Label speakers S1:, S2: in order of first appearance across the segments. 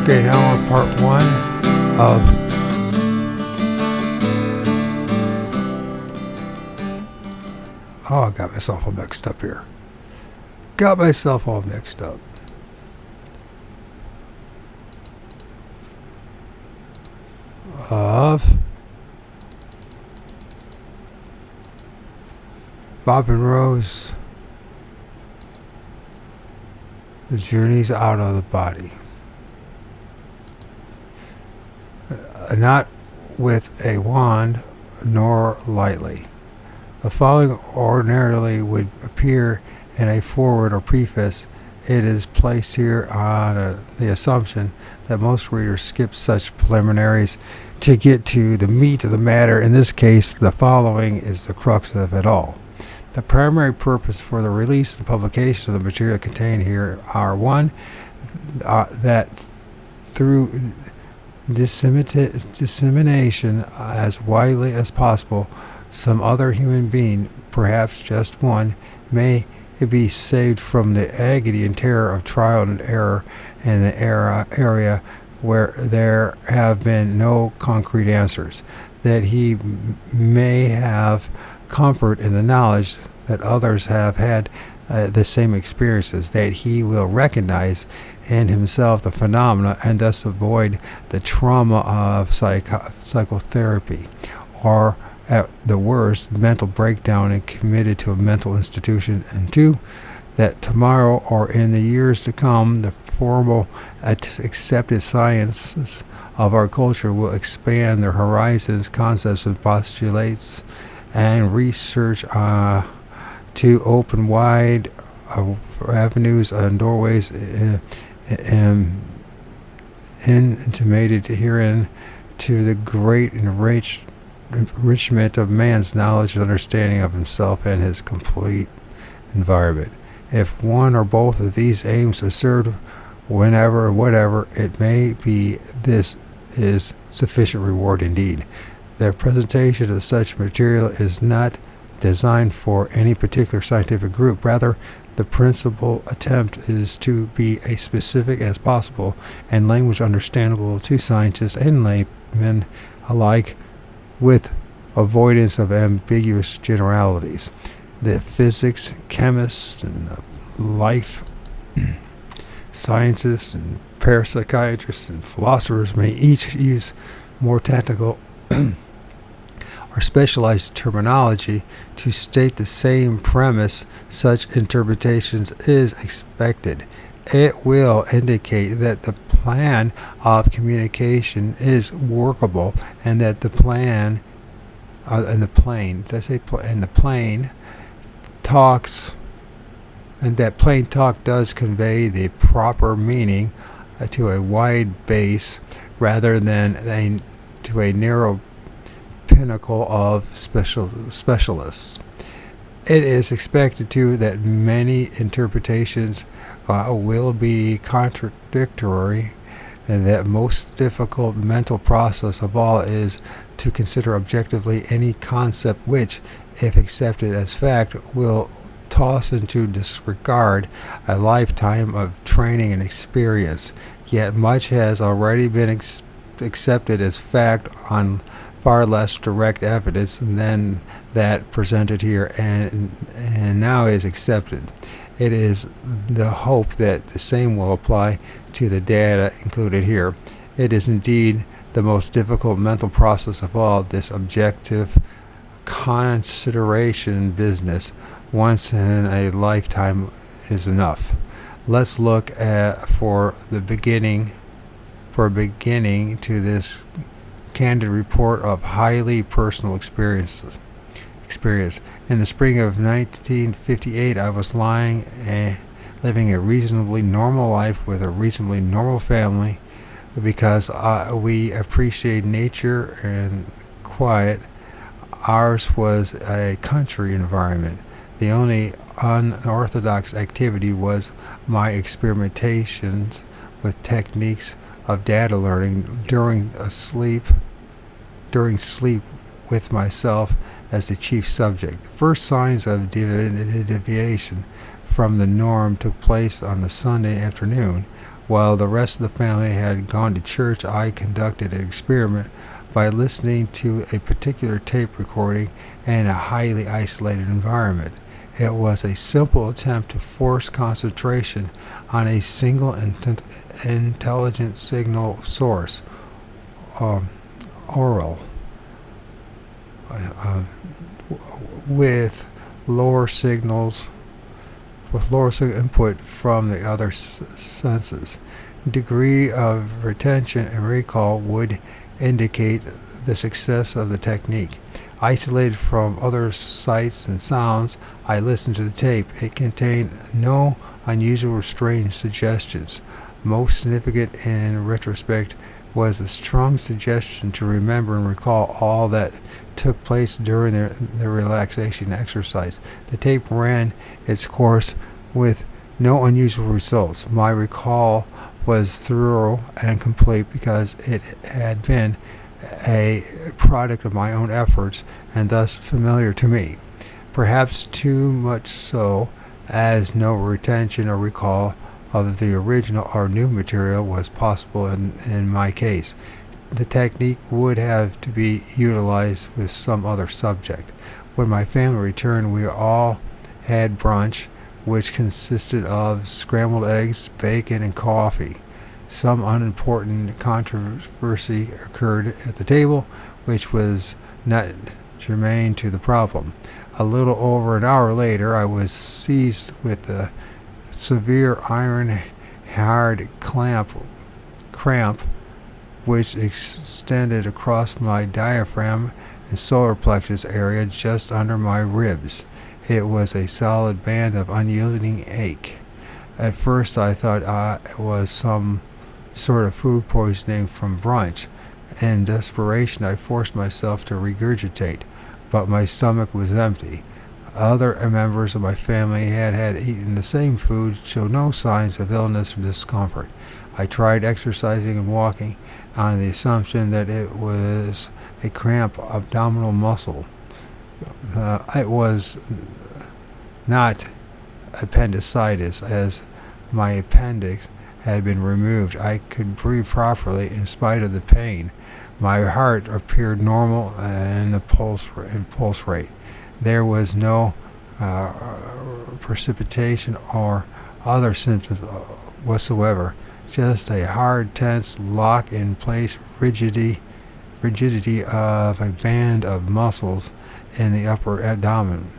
S1: Okay, now we're part one of I got myself all mixed up here. Of Bob and Rose, The Journeys Out of the Body. Not with a wand, nor lightly. The following ordinarily would appear in a foreword or preface. It is placed here on the assumption that most readers skip such preliminaries to get to the meat of the matter. In this case, the following is the crux of it all. The primary purpose for the release and publication of the material contained here are: one, that through dissemination as widely as possible, some other human being, perhaps just one, may be saved from the agony and terror of trial and error in the area where there have been no concrete answers, that he may have comfort in the knowledge that others have had the same experiences, that he will recognize in himself the phenomena and thus avoid the trauma of psychotherapy, or at the worst, mental breakdown and committed to a mental institution. And two, that tomorrow or in the years to come, the formal accepted sciences of our culture will expand their horizons, concepts, and postulates, and research to open wide avenues and doorways intimated herein to the great enrichment of man's knowledge and understanding of himself and his complete environment. If one or both of these aims are served whenever or whatever it may be, this is sufficient reward indeed. The presentation of such material is not designed for any particular scientific group. Rather, the principal attempt is to be as specific as possible and language understandable to scientists and laymen alike, with avoidance of ambiguous generalities. The physics, chemists, and life scientists, and parapsychiatrists, and philosophers may each use more technical or specialized terminology to state the same premise. Such interpretations is expected. It will indicate that the plan of communication is workable, and that the plane talks, and that plain talk does convey the proper meaning to a wide base rather than to a narrow pinnacle of specialists. It is expected too that many interpretations will be contradictory, and that most difficult mental process of all is to consider objectively any concept which, if accepted as fact, will toss into disregard a lifetime of training and experience. Yet much has already been accepted as fact on far less direct evidence than that presented here, and now is accepted. It is the hope that the same will apply to the data included here. It is indeed the most difficult mental process of all, this objective consideration business. Once in a lifetime is enough. Let's look for a beginning to this candid report of highly personal experience. In the spring of 1958, I was living a reasonably normal life with a reasonably normal family, because we appreciate nature and quiet. Ours was a country environment. The only unorthodox activity was my experimentations with techniques of data learning during sleep with myself as the chief subject. The first signs of deviation from the norm took place on the Sunday afternoon. While the rest of the family had gone to church, I conducted an experiment by listening to a particular tape recording in a highly isolated environment. It was a simple attempt to force concentration on a single intelligent signal source, oral, with lower signals input from the other senses. Degree of retention and recall would indicate the success of the technique. Isolated from other sights and sounds, I listened to the tape. It contained no unusual or strange suggestions. Most significant in retrospect was the strong suggestion to remember and recall all that took place during the relaxation exercise. The tape ran its course with no unusual results. My recall was thorough and complete because it had been a product of my own efforts and thus familiar to me. Perhaps too much so, as no retention or recall of the original or new material was possible in my case. The technique would have to be utilized with some other subject. When my family returned, we all had brunch, which consisted of scrambled eggs, bacon, and coffee. Some unimportant controversy occurred at the table, which was not germane to the problem. A little over an hour later, I was seized with the severe iron-hard cramp which extended across my diaphragm and solar plexus area just under my ribs. It was a solid band of unyielding ache. At first I thought it was some sort of food poisoning from brunch. In desperation, I forced myself to regurgitate, but my stomach was empty. Other members of my family had eaten the same food, showed no signs of illness or discomfort. I tried exercising and walking on the assumption that it was a cramped abdominal muscle. It was not appendicitis, as my appendix had been removed. I could breathe properly in spite of the pain. My heart appeared normal and the pulse rate. There was no precipitation or other symptoms whatsoever. Just a hard, tense, lock-in-place rigidity of a band of muscles in the upper abdomen.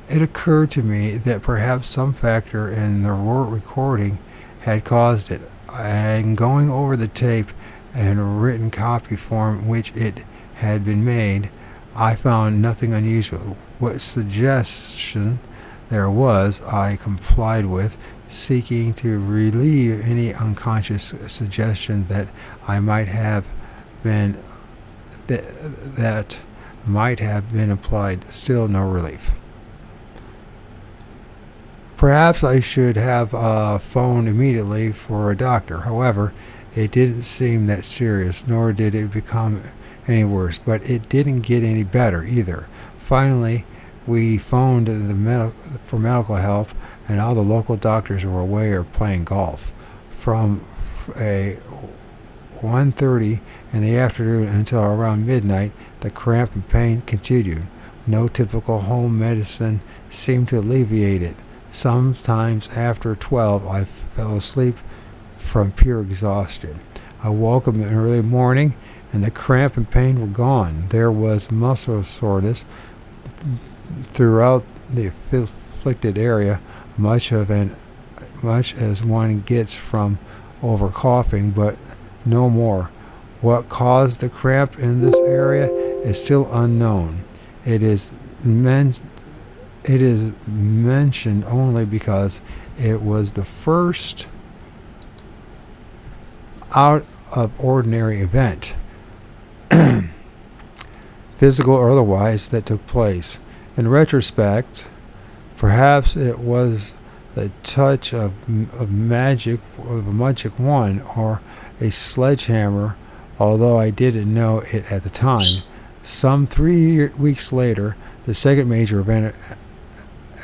S1: It occurred to me that perhaps some factor in the recording had caused it, and going over the tape and written copy form which it had been made, I found nothing unusual. What suggestion there was, I complied with, seeking to relieve any unconscious suggestion that might have been applied. Still no relief. Perhaps I should have phoned immediately for a doctor. However, it didn't seem that serious, nor did it become any worse, but it didn't get any better either. Finally, we phoned for medical help, and all the local doctors were away or playing golf. From 1:30 in the afternoon until around midnight, the cramp and pain continued. No typical home medicine seemed to alleviate it. Sometimes after 12, I fell asleep from pure exhaustion. I woke up in the early morning, and the cramp and pain were gone. There was muscle soreness throughout the afflicted area, much as one gets from over coughing, but no more. What caused the cramp in this area is still unknown. It is mentioned only because it was the first out of ordinary event, physical or otherwise, that took place. In retrospect, perhaps it was the touch of a magic wand or a sledgehammer, although I didn't know it at the time. Some 3 weeks later, the second major event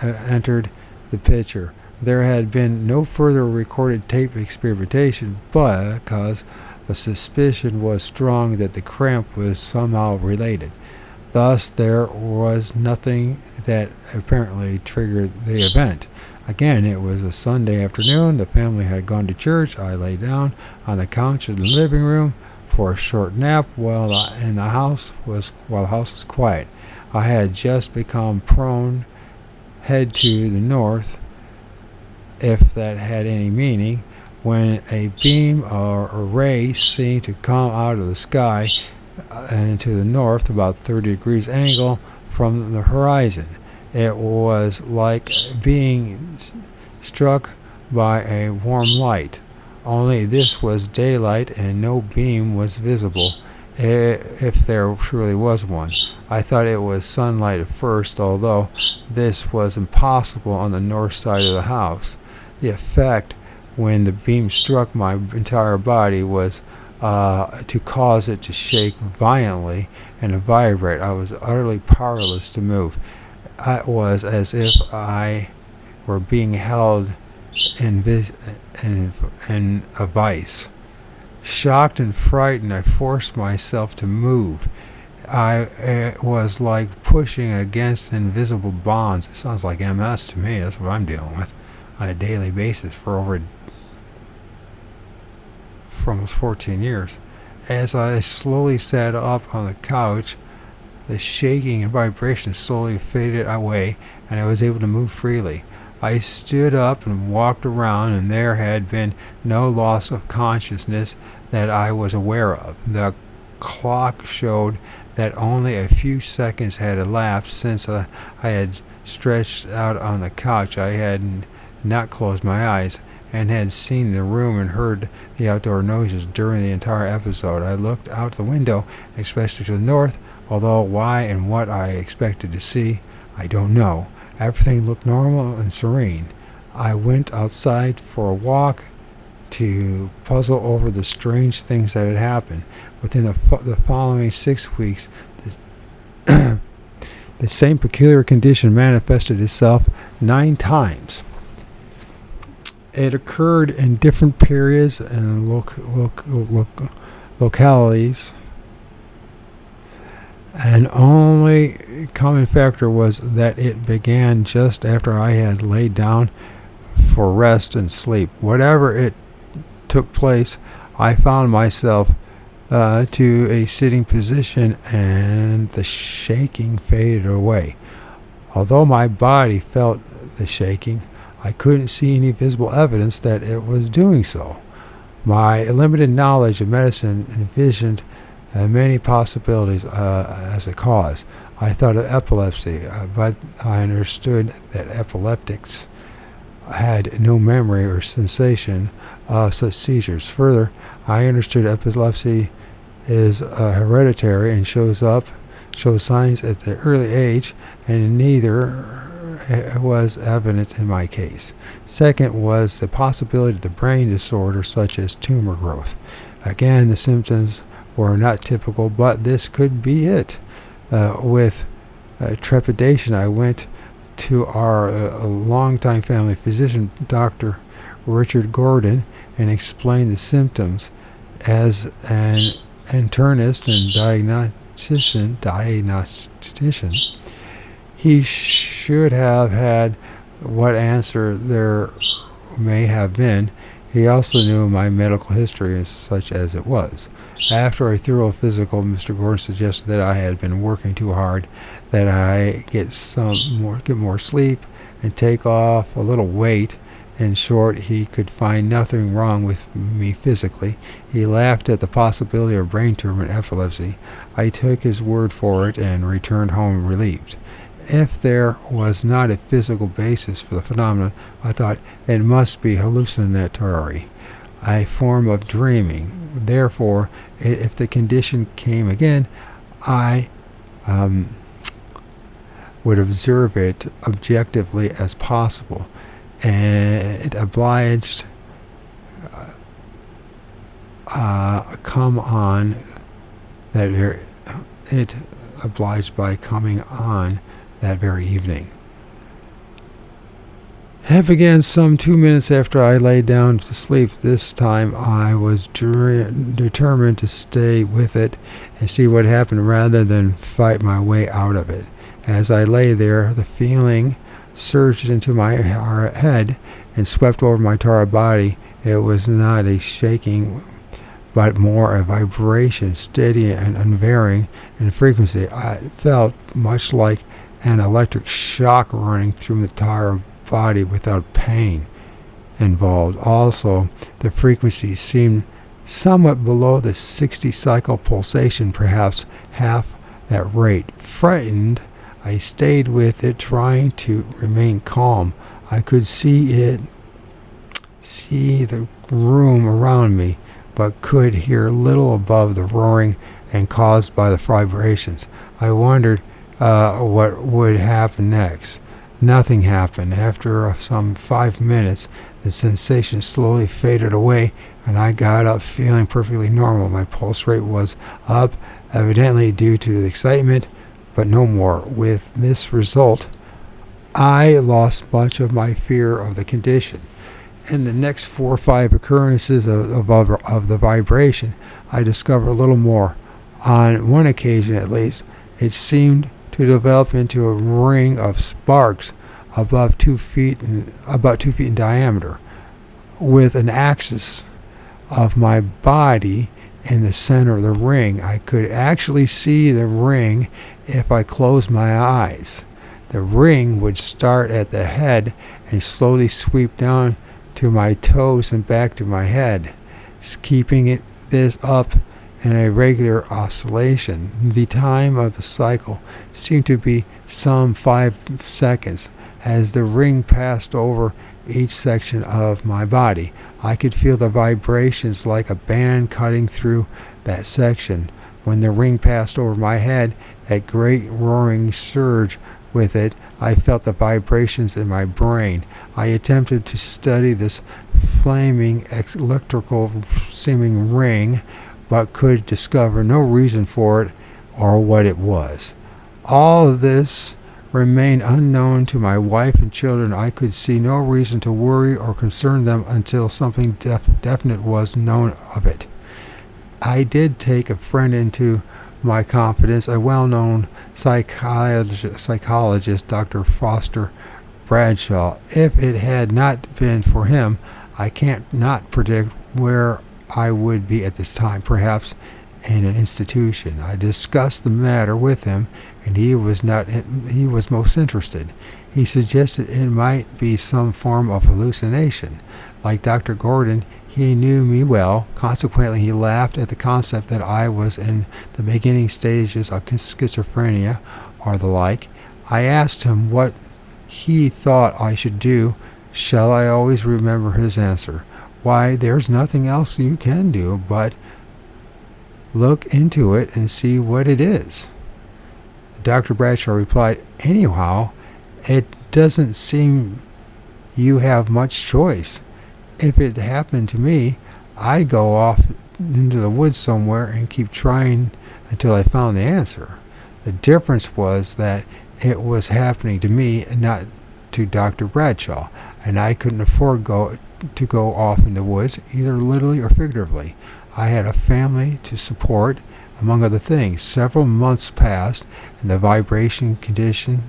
S1: entered the picture. There had been no further recorded tape experimentation, but because the suspicion was strong that the cramp was somehow related. Thus, there was nothing that apparently triggered the event. Again, it was a Sunday afternoon. The family had gone to church. I lay down on the couch in the living room for a short nap while the house was quiet. I had just become prone, head to the north, if that had any meaning, when a beam or a ray seemed to come out of the sky and to the north about 30 degrees angle from the horizon. It was like being struck by a warm light, only this was daylight and no beam was visible, if there truly was one. I thought it was sunlight at first, although this was impossible on the north side of the house. The effect when the beam struck my entire body was to cause it to shake violently and to vibrate. I was utterly powerless to move. It was as if I were being held in a vice. Shocked and frightened, I forced myself to move. It was like pushing against invisible bonds. It sounds like MS to me. That's what I'm dealing with on a daily basis for almost 14 years. As I slowly sat up on the couch, the shaking and vibration slowly faded away, and I was able to move freely. I stood up and walked around, and there had been no loss of consciousness that I was aware of. The clock showed that only a few seconds had elapsed since I had stretched out on the couch. I had not closed my eyes and had seen the room and heard the outdoor noises during the entire episode. I looked out the window, especially to the north, although why and what I expected to see, I don't know. Everything looked normal and serene. I went outside for a walk to puzzle over the strange things that had happened. Within the following 6 weeks, the same peculiar condition manifested itself 9 times. It occurred in different periods and localities, and only common factor was that it began just after I had laid down for rest and sleep. Whatever it took place, I found myself to a sitting position, and the shaking faded away. Although my body felt the shaking, I couldn't see any visible evidence that it was doing so. My limited knowledge of medicine envisioned many possibilities as a cause. I thought of epilepsy, but I understood that epileptics had no memory or sensation of such seizures. Further, I understood epilepsy is hereditary and shows signs at the early age, and neither was evident in my case. Second was the possibility of the brain disorder such as tumor growth. Again, the symptoms were not typical, but this could be it. With trepidation, I went to our longtime family physician, Dr. Richard Gordon, and explained the symptoms. As an internist and diagnostician, he should have had what answer there may have been. He also knew my medical history, such as it was. After a thorough physical, Mr. Gordon suggested that I had been working too hard, that I get more sleep, and take off a little weight. In short, he could find nothing wrong with me physically. He laughed at the possibility of brain tumor and epilepsy. I took his word for it and returned home relieved. If there was not a physical basis for the phenomenon, I thought it must be hallucinatory, a form of dreaming. Therefore, if the condition came again, I would observe it objectively as possible, and it obliged come on that it obliged by coming on that very evening. It began some 2 minutes after I lay down to sleep. This time I was determined to stay with it and see what happened rather than fight my way out of it. As I lay there, the feeling surged into my head and swept over my entire body. It was not a shaking, but more a vibration, steady and unvarying in frequency. I felt much like an electric shock running through the entire body without pain involved. Also, the frequency seemed somewhat below the 60 cycle pulsation, perhaps half that rate. Frightened, I stayed with it, trying to remain calm. I could see the room around me, but could hear little above the roaring and caused by the vibrations. I wondered what would happen next. Nothing happened. After some 5 minutes, the sensation slowly faded away, and I got up feeling perfectly normal. My pulse rate was up, evidently due to the excitement, but no more. With this result, I lost much of my fear of the condition. In the next 4 or 5 occurrences of the vibration, I discovered a little more. On one occasion, at least, it seemed to develop into a ring of sparks about 2 feet in diameter, with an axis of my body in the center of the ring. I could actually see the ring if I closed my eyes. The ring would start at the head and slowly sweep down to my toes and back to my head, keeping this up in a regular oscillation. The time of the cycle seemed to be some 5 seconds. As the ring passed over each section of my body, I could feel the vibrations like a band cutting through that section. When the ring passed over my head, that great roaring surge with it, I felt the vibrations in my brain. I attempted to study this flaming electrical seeming ring, but could discover no reason for it or what it was. All of this remained unknown to my wife and children. I could see no reason to worry or concern them until something definite was known of it. I did take a friend into my confidence, a well-known psychologist, Dr. Foster Bradshaw. If it had not been for him, I can't not predict where I would be at this time, perhaps in an institution. I discussed the matter with him, and he was most interested. He suggested it might be some form of hallucination. Like Dr. Gordon, he knew me well. Consequently, he laughed at the concept that I was in the beginning stages of schizophrenia or the like. I asked him what he thought I should do. Shall I always remember his answer? Why, there's nothing else you can do but look into it and see what it is. Dr. Bradshaw replied, anyhow, it doesn't seem you have much choice. If it happened to me, I'd go off into the woods somewhere and keep trying until I found the answer. The difference was that it was happening to me and not to Dr. Bradshaw, and I couldn't afford to go off in the woods, either literally or figuratively. I had a family to support, among other things. Several months passed, and the vibration condition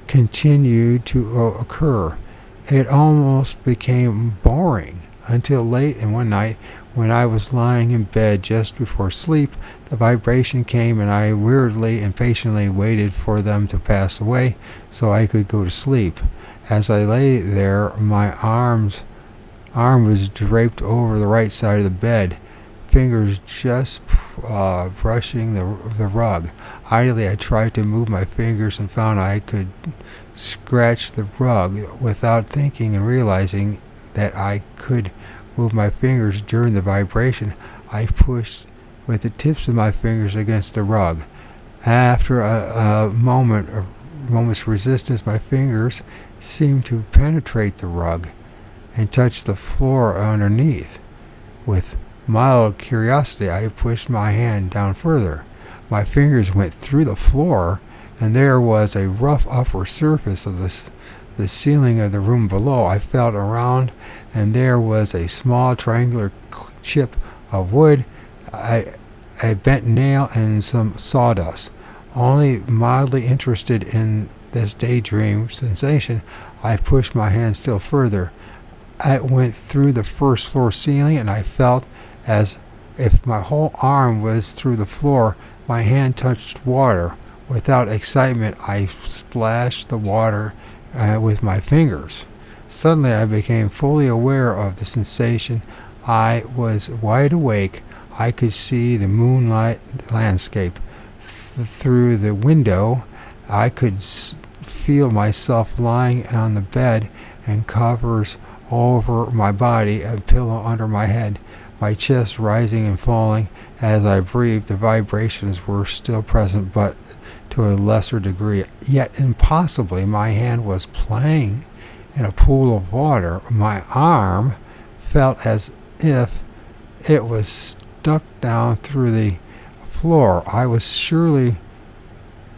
S1: continued to occur. It almost became boring until late in one night when I was lying in bed just before sleep. The vibration came, and I weirdly and patiently waited for them to pass away so I could go to sleep. As I lay there, my arm was draped over the right side of the bed, fingers just brushing the rug. Idly, I tried to move my fingers and found I could scratch the rug without thinking and realizing that I could move my fingers during the vibration. I pushed with the tips of my fingers against the rug. After a moment's resistance, my fingers seemed to penetrate the rug and touch the floor underneath. With mild curiosity, I pushed my hand down further. My fingers went through the floor, and there was a rough upper surface of the ceiling of the room below. I felt around, and there was a small triangular chip of wood, a bent nail, and some sawdust. Only mildly interested in this daydream sensation, I pushed my hand still further. It went through the first floor ceiling, and I felt as if my whole arm was through the floor. My hand touched water. Without excitement, I splashed the water with my fingers. Suddenly, I became fully aware of the sensation. I was wide awake. I could see the moonlight landscape through the window. I could feel myself lying on the bed and covers over my body, a pillow under my head, my chest rising and falling as I breathed. The vibrations were still present, but to a lesser degree. Yet impossibly, my hand was playing in a pool of water. My arm felt as if it was stuck down through the floor. I was surely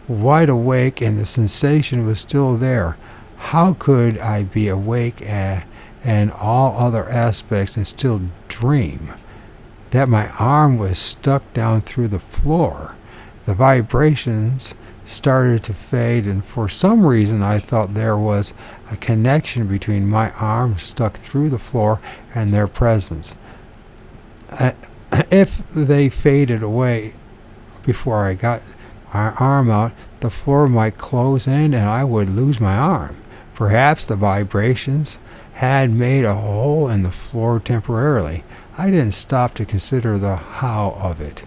S1: wide awake, and the sensation was still there. How could I be awake and all other aspects and still dream that my arm was stuck down through the floor? The vibrations started to fade, and for some reason I thought there was a connection between my arm stuck through the floor and their presence. If they faded away before I got my arm out, the floor might close in and I would lose my arm. Perhaps the vibrations had made a hole in the floor temporarily. I didn't stop to consider the how of it.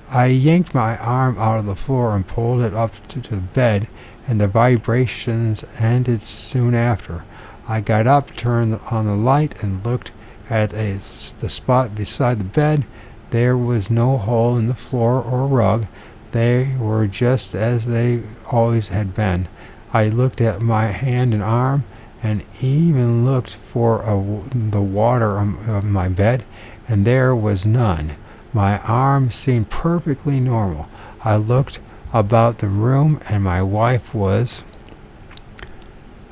S1: I yanked my arm out of the floor and pulled it up to the bed, and the vibrations ended soon after. I got up, turned on the light, and looked at the spot beside the bed. There was no hole in the floor or rug. They were just as they always had been. I looked at my hand and arm, and even looked for the water on my bed, and there was none. My arm seemed perfectly normal. I looked about the room, and my wife was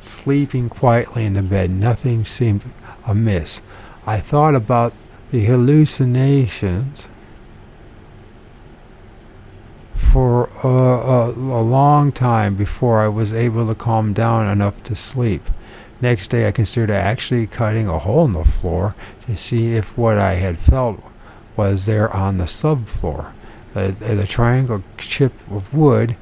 S1: sleeping quietly in the bed. Nothing seemed amiss. I thought about the hallucinations for a long time before I was able to calm down enough to sleep. Next day, I considered actually cutting a hole in the floor to see if what I had felt was there on the subfloor. The triangle chip of wood,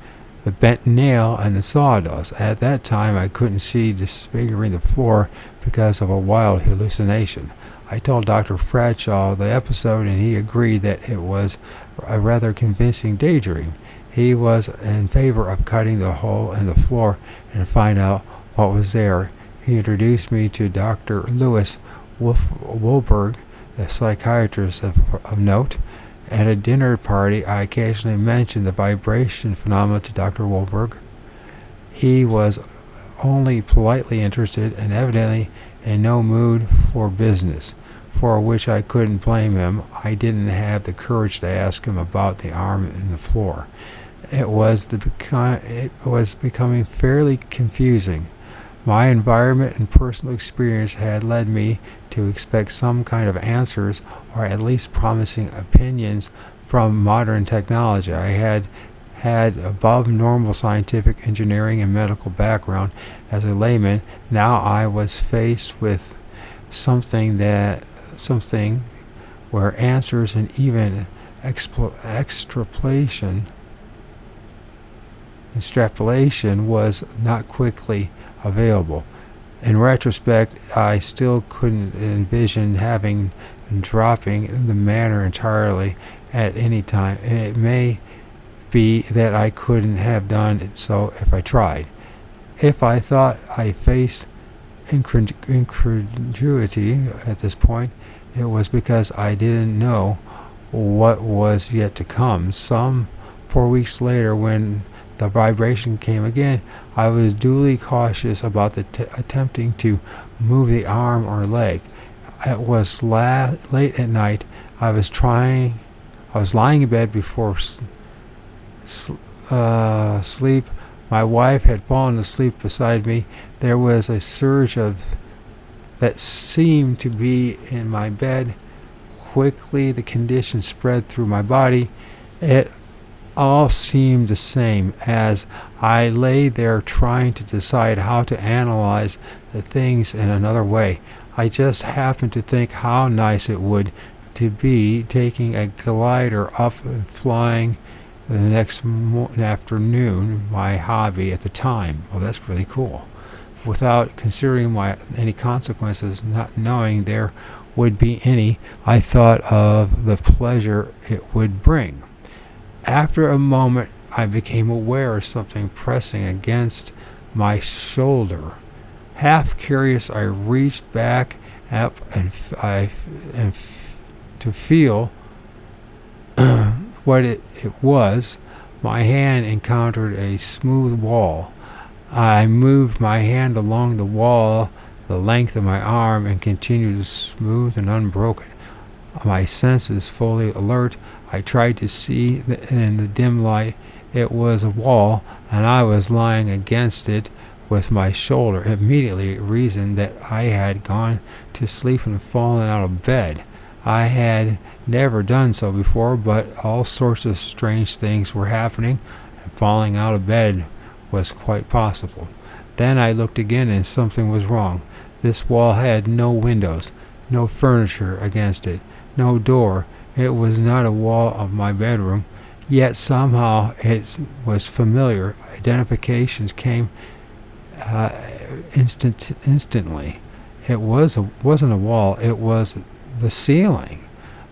S1: the bent nail, and the sawdust. At that time, I couldn't see disfiguring the floor because of a wild hallucination. I told Dr. Bradshaw the episode, and he agreed that it was a rather convincing daydream. He was in favor of cutting the hole in the floor and find out what was there. He introduced me to Dr. Louis Wolberg, a psychiatrist of note. At a dinner party, I occasionally mentioned the vibration phenomena to Dr. Wolberg. He was only politely interested and evidently in no mood for business, for which I couldn't blame him. I didn't have the courage to ask him about the arm in the floor. It was becoming fairly confusing. My environment and personal experience had led me to expect some kind of answers, or at least promising opinions from modern technology. I had above normal scientific, engineering, and medical background as a layman. Now I was faced with something where answers and even extrapolation was not quickly available. In retrospect, I still couldn't envision dropping the matter entirely at any time. It may be that I couldn't have done it so if I tried. If I thought I faced incredulity at this point, it was because I didn't know what was yet to come. Some 4 weeks later, when the vibration came again, I was duly cautious about attempting to move the arm or leg. It was late at night. I was lying in bed before sleep. My wife had fallen asleep beside me. There was a surge of that seemed to be in my bed. Quickly, the condition spread through my body. It all seemed the same as I lay there trying to decide how to analyze the things in another way. I just happened to think how nice it would to be taking a glider up and flying the next afternoon, my hobby at the time. Well, that's really cool. Without considering any consequences, not knowing there would be any, I thought of the pleasure it would bring. After a moment, I became aware of something pressing against my shoulder. Half curious, I reached back up to feel what it was. My hand encountered a smooth wall. I moved my hand along the wall the length of my arm and continued smooth and unbroken. My senses fully alert, I tried to see in the dim light. It was a wall, and I was lying against it with my shoulder. Immediately reasoned that I had gone to sleep and fallen out of bed. I had never done so before, but all sorts of strange things were happening, and falling out of bed was quite possible. Then I looked again, and something was wrong. This wall had no windows, no furniture against it, no door. It was not a wall of my bedroom, yet somehow it was familiar. Identifications came instantly. It wasn't a wall, it was the ceiling.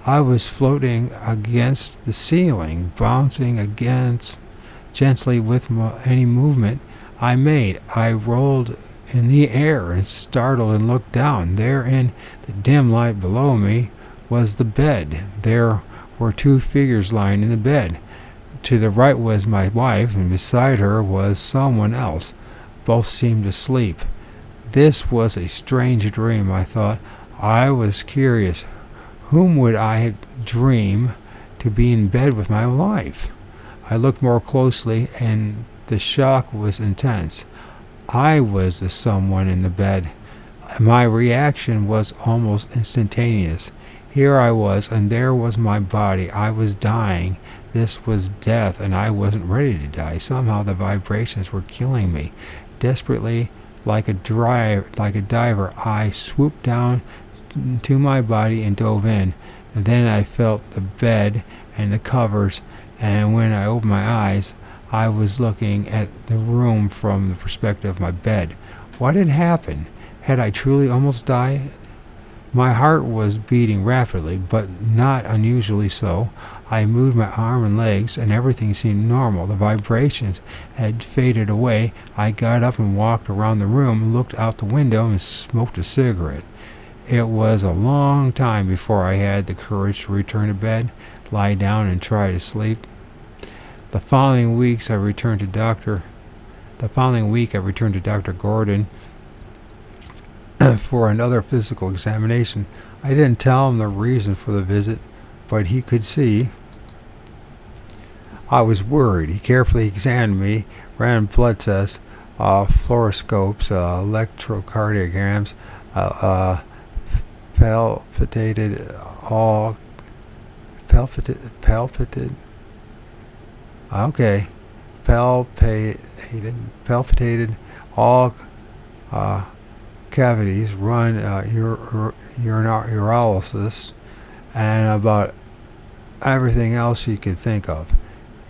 S1: I was floating against the ceiling, bouncing against gently with any movement I made. I rolled in the air and startled and looked down. There in the dim light below me was the bed. There were two figures lying in the bed. To the right was my wife, and beside her was someone else. Both seemed asleep. This was a strange dream, I thought. I was curious. Whom would I dream to be in bed with my wife? I looked more closely, and the shock was intense. I was the someone in the bed. My reaction was almost instantaneous. Here I was, and there was my body. I was dying. This was death, and I wasn't ready to die. Somehow the vibrations were killing me. Desperately, like a diver, I swooped down to my body and dove in. And then I felt the bed and the covers, and when I opened my eyes, I was looking at the room from the perspective of my bed. What had happened? Had I truly almost died? My heart was beating rapidly, but not unusually so. I moved my arm and legs, and everything seemed normal. The vibrations had faded away. I got up and walked around the room, looked out the window, and smoked a cigarette. It was a long time before I had the courage to return to bed, lie down, and try to sleep. The following week, I returned to Dr. Gordon for another physical examination. I didn't tell him the reason for the visit, but he could see I was worried. He carefully examined me, ran blood tests, fluoroscopes, electrocardiograms, palpated all cavities, run urinalysis, and about everything else he could think of.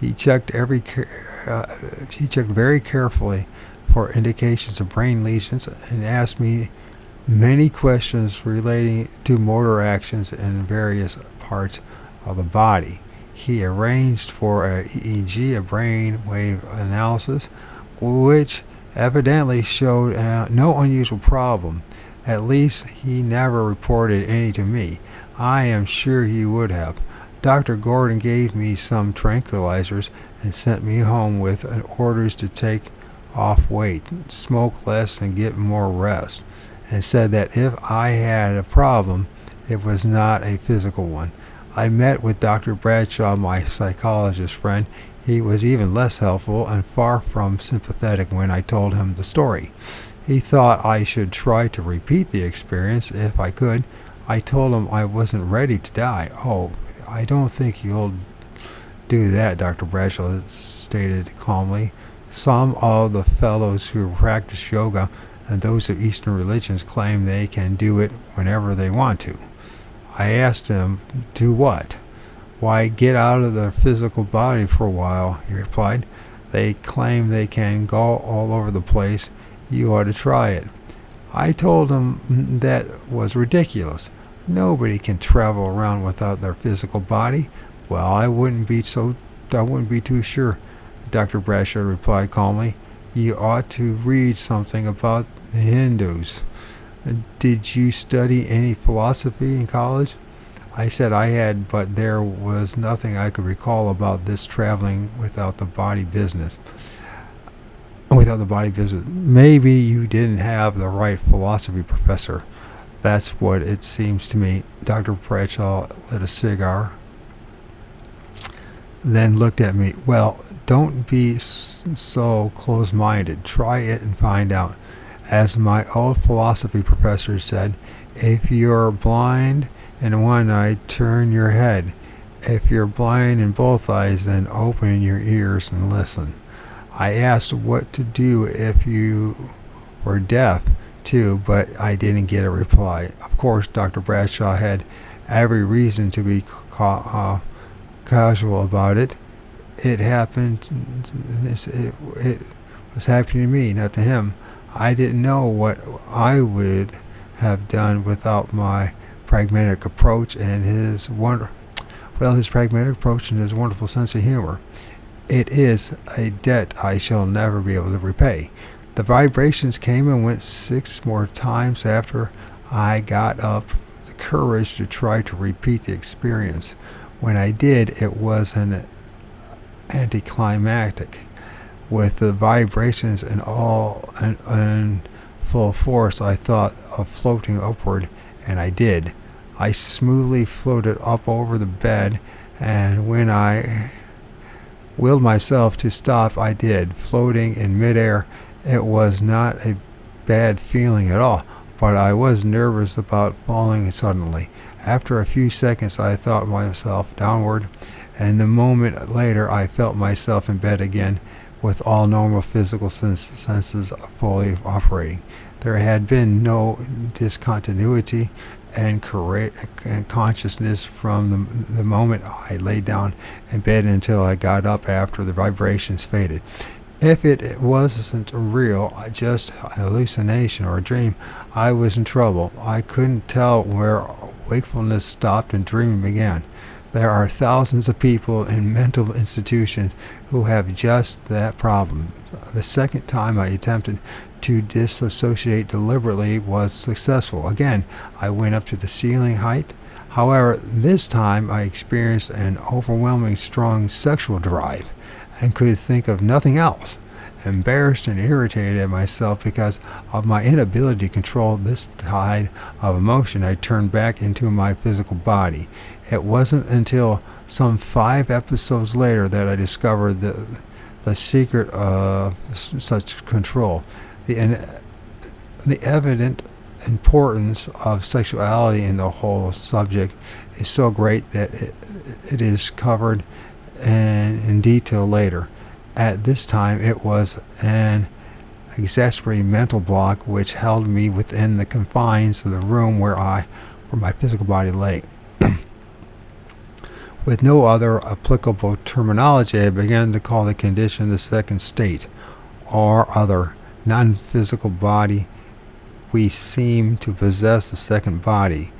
S1: He checked very carefully for indications of brain lesions and asked me many questions relating to motor actions in various parts of the body. He arranged for a EEG, a brain wave analysis, which evidently showed no unusual problem. At least he never reported any to me. I am sure he would have. Dr. Gordon gave me some tranquilizers and sent me home with orders to take off weight, smoke less, and get more rest, and said that if I had a problem, it was not a physical one. I met with Dr. Bradshaw, my psychologist friend. He was even less helpful and far from sympathetic when I told him the story. He thought I should try to repeat the experience if I could. I told him I wasn't ready to die. "Oh, I don't think you'll do that," Dr. Bradshaw stated calmly. "Some of the fellows who practice yoga and those of Eastern religions claim they can do it whenever they want to." I asked him, "Do what?" "Why, get out of their physical body for a while," he replied. "They claim they can go all over the place. You ought to try it." I told him that was ridiculous. Nobody can travel around without their physical body. "Well, I wouldn't be too sure," Dr. Bradshaw replied calmly. "You ought to read something about the Hindus." "Did you study any philosophy in college?" I said I had, but there was nothing I could recall about this traveling without the body business. "Maybe you didn't have the right philosophy professor. That's what it seems to me." Dr. Bradshaw lit a cigar, then looked at me. "Well, don't be so close-minded. Try it and find out. As my old philosophy professor said, if you're blind in one eye, turn your head. If you're blind in both eyes, then open your ears and listen." I asked what to do if you were deaf, too, but I didn't get a reply. Of course, Dr. Bradshaw had every reason to be casual about it. It was happening to me, not to him. I didn't know what I would have done without my pragmatic approach and his pragmatic approach and his wonderful sense of humor. It is a debt I shall never be able to repay. The vibrations came and went 6 more times after I got up the courage to try to repeat the experience. When I did, it was an anticlimactic. With the vibrations in full force, I thought of floating upward, and I did. I smoothly floated up over the bed, and when I willed myself to stop, I did. Floating in midair, it was not a bad feeling at all, but I was nervous about falling suddenly. After a few seconds, I thought myself downward, and a moment later, I felt myself in bed again, with all normal physical senses fully operating. There had been no discontinuity and consciousness from the moment I lay down in bed until I got up after the vibrations faded. If it wasn't real, just a hallucination or a dream, I was in trouble. I couldn't tell where wakefulness stopped and dreaming began. There are thousands of people in mental institutions who have just that problem. The second time I attempted to disassociate deliberately was successful. Again, I went up to the ceiling height. However, this time I experienced an overwhelming strong sexual drive and could think of nothing else. Embarrassed and irritated at myself because of my inability to control this tide of emotion, I turned back into my physical body. It wasn't until some 5 episodes later that I discovered the secret of such control. The evident importance of sexuality in the whole subject is so great that it is covered in detail later. At this time, it was an exasperating mental block which held me within the confines of the room where my physical body lay. With no other applicable terminology, I began to call the condition the second state, or other non-physical body. We seem to possess the second body.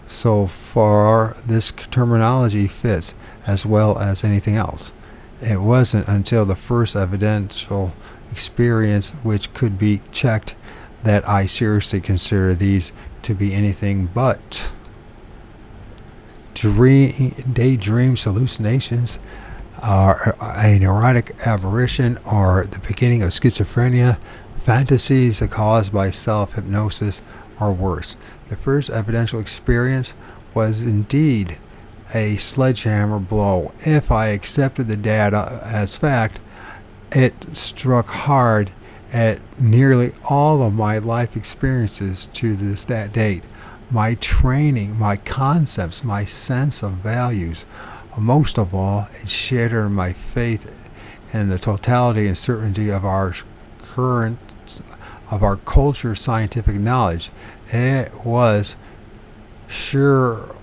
S1: So far, this terminology fits as well as anything else. It wasn't until the first evidential experience, which could be checked, that I seriously considered these to be anything but daydreams, hallucinations, or a neurotic aberration, or the beginning of schizophrenia, fantasies caused by self-hypnosis, or worse. The first evidential experience was indeed a sledgehammer blow. If I accepted the data as fact, it struck hard at nearly all of my life experiences to that date. My training, my concepts, my sense of values. Most of all, it shattered my faith in the totality and certainty of our culture's scientific knowledge. It was sure.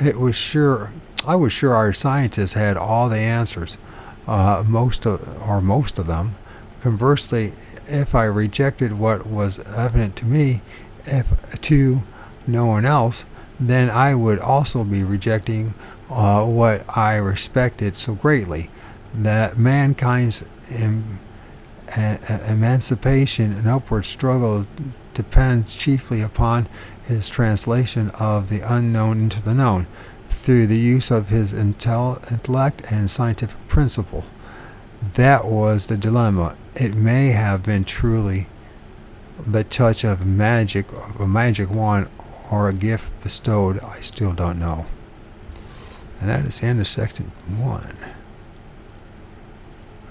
S1: I was sure our scientists had all the answers, most of them. Conversely, if I rejected what was evident to me, if to no one else, then I would also be rejecting what I respected so greatly. That mankind's emancipation and upward struggle depends chiefly upon his translation of the unknown into the known through the use of his intellect and scientific principle. That was the dilemma. It may have been truly the touch of a magic wand or a gift bestowed. I still don't know. And that is the end of section 1. I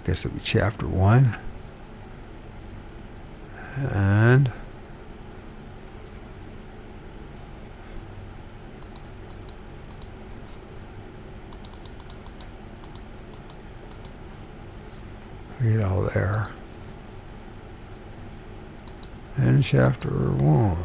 S1: guess it'll be chapter 1. And read all there. And chapter 1.